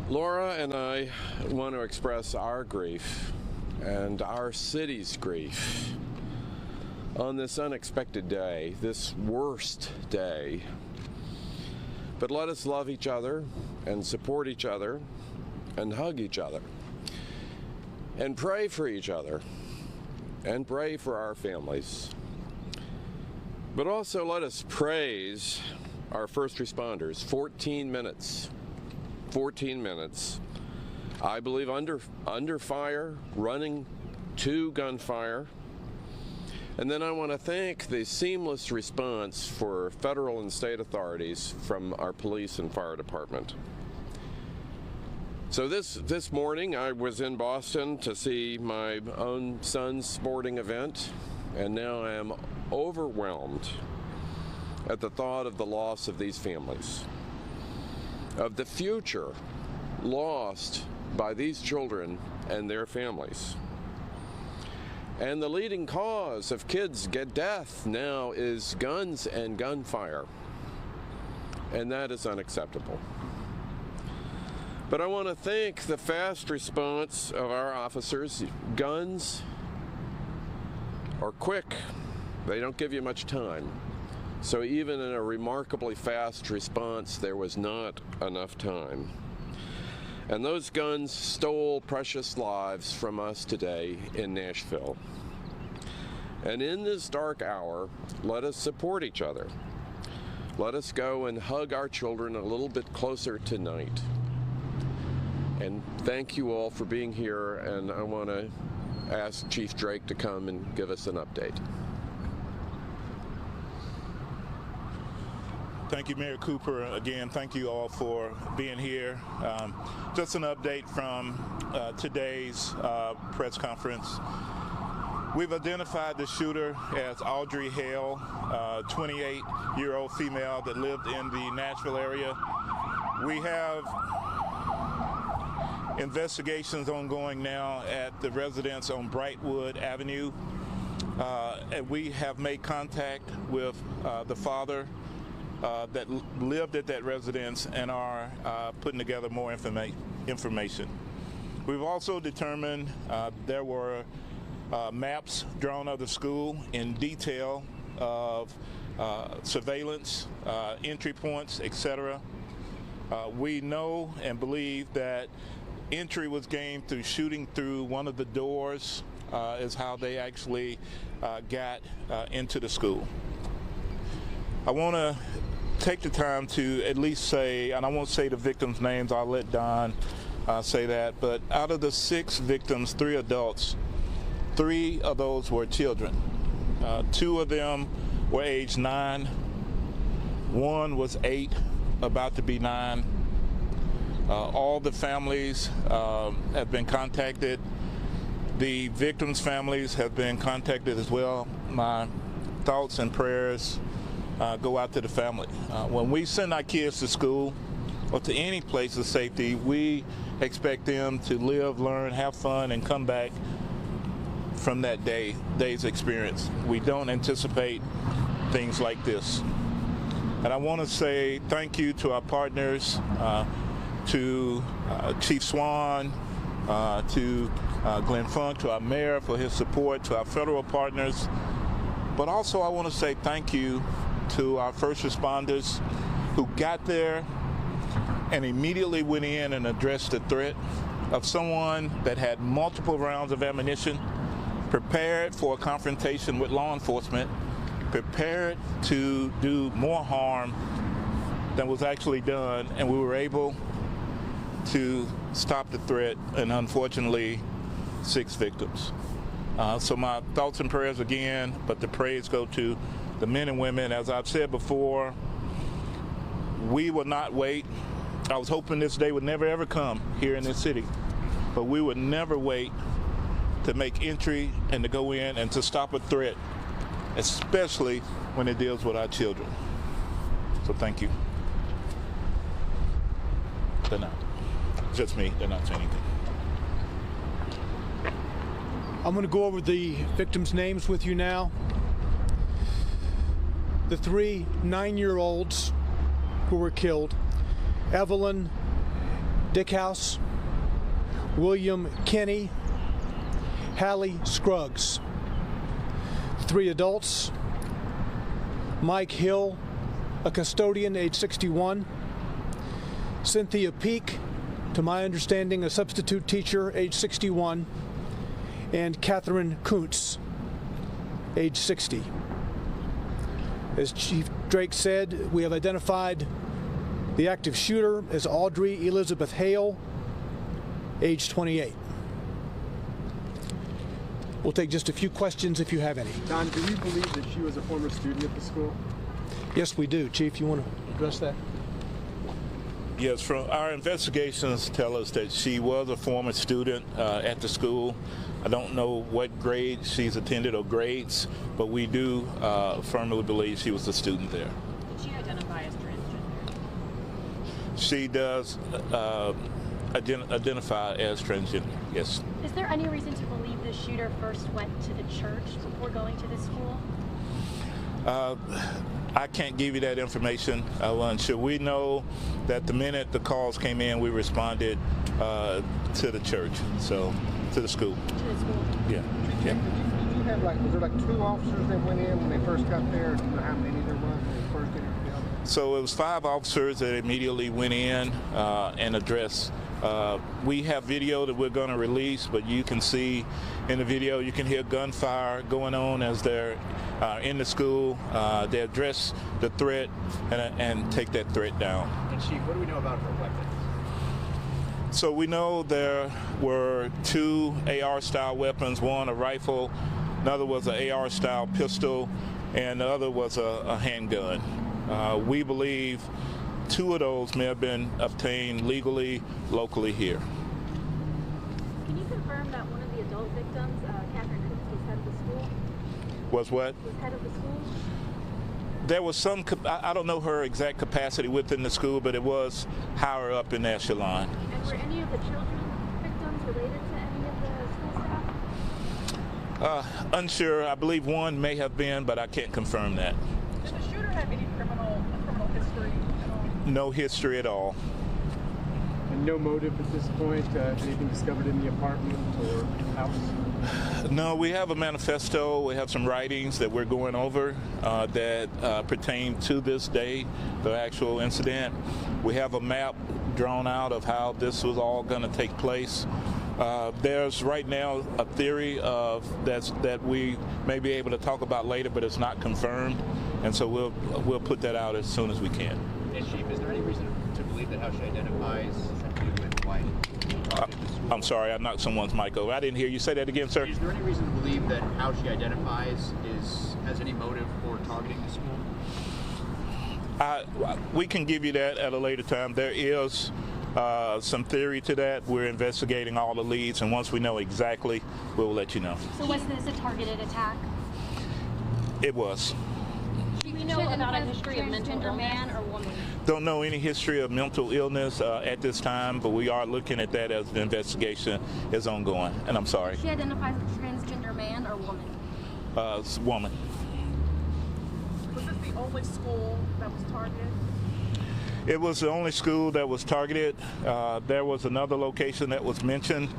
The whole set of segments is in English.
Laura and I want to express our grief and our city's grief on this unexpected day, this worst day. But let us love each other and support each other and hug each other and pray for each other and pray for our families. But also let us praise our first responders. 14 minutes, I believe under fire, running to gunfire. And then I want to thank the seamless response for federal and state authorities from our police and fire department. So this morning I was in Boston to see my own son's sporting event, and now I am overwhelmed at the thought of the loss of these families, of the future lost by these children and their families. And the leading cause of kids get death now is guns and gunfire, and that is unacceptable. But I want to thank the fast response of our officers. Guns are quick. They don't give you much time. So even in a remarkably fast response, there was not enough time. And those guns stole precious lives from us today in Nashville. And in this dark hour, let us support each other. Let us go and hug our children a little bit closer tonight. And thank you all for being here, and I want to ask Chief Drake to come and give us an update. Thank you, Mayor Cooper. Again, thank you all for being here. Just an update from today's press conference. We've identified the shooter as Audrey Hale, a 28-year-old female that lived in the Nashville area. We have investigations ongoing now at the residence on Brightwood Avenue. And we have made contact with the father that lived at that residence and are putting together more information. We've also determined there were maps drawn of the school in detail of surveillance, entry points, etc. We know and believe that entry was gained through shooting through one of the doors is how they actually got into the school. I want to take the time to at least say, and I won't say the victims' names, I'll let Don say that, but out of the 6 victims, 3 adults, 3 of those were children. 2 of them were age 9, 1 was 8, about to be 9. All the families have been contacted. The victims' families have been contacted as well. My thoughts and prayers go out to the family. When we send our kids to school or to any place of safety, we expect them to live, learn, have fun, and come back from that day's experience. We don't anticipate things like this. And I want to say thank you to our partners, to Chief Swan, to Glenn Funk, to our mayor for his support, to our federal partners. But also I want to say thank you to our first responders who got there and immediately went in and addressed the threat of someone that had multiple rounds of ammunition, prepared for a confrontation with law enforcement, prepared to do more harm than was actually done, and we were able to stop the threat, and unfortunately 6 victims. So my thoughts and prayers again, but the praise go to the men and women. As I've said before, we will not wait. I was hoping this day would never ever come here in this city, but we would never wait to make entry and to go in and to stop a threat, especially when it deals with our children. So thank you. They're not. Just me, they're not saying anything. I'm going to go over the victims' names with you now. The 3 9-year-olds who were killed: Evelyn, Dickhouse, William Kenny, Hallie Scruggs. 3 adults: Mike Hill, a custodian, age 61; Cynthia Peak, to my understanding, a substitute teacher, age 61; and Catherine Kuntz, age 60. As Chief Drake said, we have identified the active shooter as Audrey Elizabeth Hale, age 28. We'll take just a few questions if you have any. Don, do you believe that she was a former student at the school? Yes, we do. Chief, you want to address that? Yes, from our investigations tell us that she was a former student at the school. I don't know what grade she's attended or grades, but we do firmly believe she was a student there. Did she identify as transgender? She does identify as transgender, yes. Is there any reason to believe the shooter first went to the church before going to the school? I can't give you that information. I'm unsure. We know that the minute the calls came in, we responded to the church, so to the school. To the school? Yeah. Yeah. Did you have was there 2 officers that went in when they first got there? Do you know how many there was when they first entered the building? So it was 5 officers that immediately went in and addressed. We have video that we're going to release, but you can see in the video, you can hear gunfire going on as they're in the school. They address the threat and take that threat down. And Chief, what do we know about her weapons? So we know there were 2 AR-style weapons, one a rifle, another was an AR-style pistol, and the other was a handgun. We believe 2 of those may have been obtained legally, locally here. Can you confirm that one of the adult victims, Catherine Kuntz, was head of the school? Was what? Was head of the school? There was some, I don't know her exact capacity within the school, but it was higher up in the echelon. And were any of the children victims related to any of the school staff? Unsure. I believe one may have been, but I can't confirm that. Did the shooter have any criminal history at all? No history at all. And no motive at this point? Anything discovered in the apartment or house? No, we have a manifesto. We have some writings that we're going over that pertain to this day, the actual incident. We have a map drawn out of how this was all going to take place. There's right now a theory of that we may be able to talk about later, but it's not confirmed, and so we'll put that out as soon as we can. And Chief, is there any reason to believe that how she identifies blue and white? I'm sorry, I knocked someone's mic over. I didn't hear you say that again, sir. Is there any reason to believe that how she identifies has any motive for targeting the school? We can give you that at a later time. There is some theory to that. We're investigating all the leads, and once we know exactly, we'll let you know. So was this a targeted attack? It was. Do we know about a history of mental illness? Man or woman? Don't know any history of mental illness at this time, but we are looking at that as the investigation is ongoing. And I'm sorry. She identifies as a transgender man or woman? Woman. Was this the only school that was targeted? It was the only school that was targeted. There was another location that was mentioned,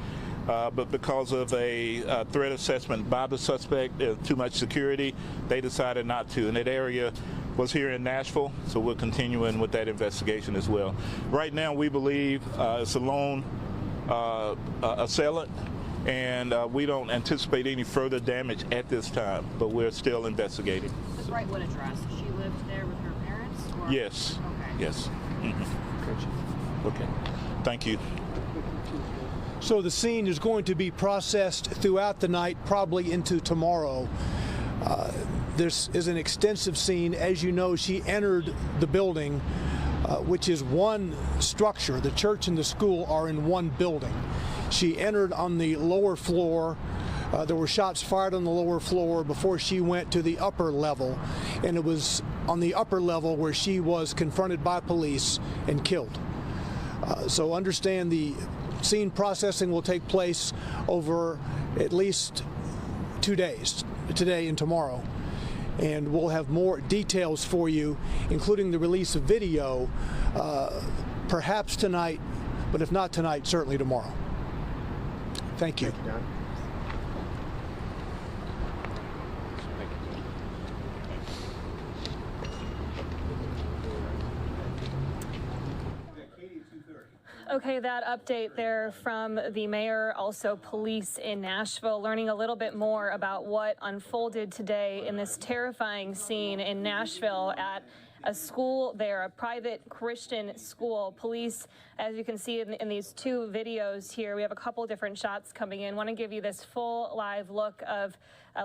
but because of a threat assessment by the suspect, too much security, they decided not to. And that area was here in Nashville, so we're continuing with that investigation as well. Right now, we believe it's a lone assailant, and we don't anticipate any further damage at this time, but we're still investigating. The Brightwood address, she lived there with her parents? Or? Yes. Okay. Yes. Mm-hmm. Okay. Thank you. So the scene is going to be processed throughout the night, probably into tomorrow. This is an extensive scene. As you know, she entered the building, which is one structure. The church and the school are in one building. She entered on the lower floor. There were shots fired on the lower floor before she went to the upper level, and it was on the upper level where she was confronted by police and killed. So understand the scene processing will take place over at least 2 days, today and tomorrow. And we'll have more details for you, including the release of video, perhaps tonight, but if not tonight, certainly tomorrow. Thank you. Thank you, Don. Okay, that update there from the mayor, also police in Nashville, learning a little bit more about what unfolded today in this terrifying scene in Nashville at a school there, a private Christian school. Police, as you can see in these two videos here, we have a couple different shots coming in. I want to give you this full live look of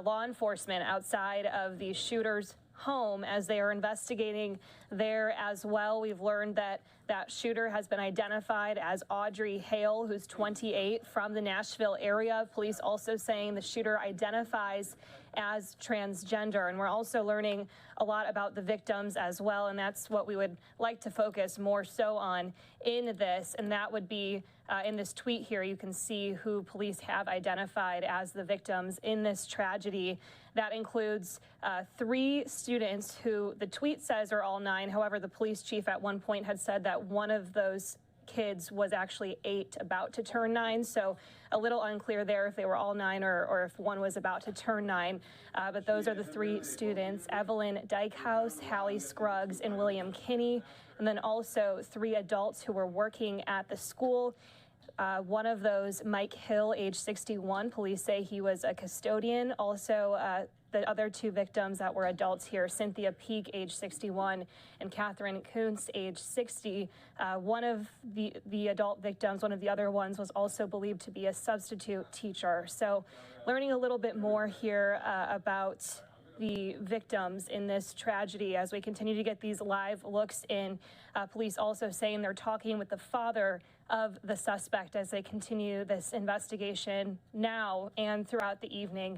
law enforcement outside of the shooter's home as they are investigating there as well. We've learned that that shooter has been identified as Audrey Hale, who's 28, from the Nashville area. Police also saying the shooter identifies as transgender. And we're also learning a lot about the victims as well, and that's what we would like to focus more so on in this, and that would be in this tweet here, you can see who police have identified as the victims in this tragedy. That includes 3 students who the tweet says are all 9. However, the police chief at one point had said that one of those kids was actually 8, about to turn 9. So a little unclear there if they were all 9 or if one was about to turn 9. But those are the 3 students: Evelyn Dykehouse, Hallie Scruggs, and William Kinney. And then also 3 adults who were working at the school. One of those, Mike Hill, age 61, police say he was a custodian. Also, the other 2 victims that were adults here, Cynthia Peak, age 61, and Catherine Kuntz, age 60. One of the adult victims, one of the other ones, was also believed to be a substitute teacher. So learning a little bit more here about the victims in this tragedy as we continue to get these live looks in. Police also saying they're talking with the father of the suspect as they continue this investigation now and throughout the evening.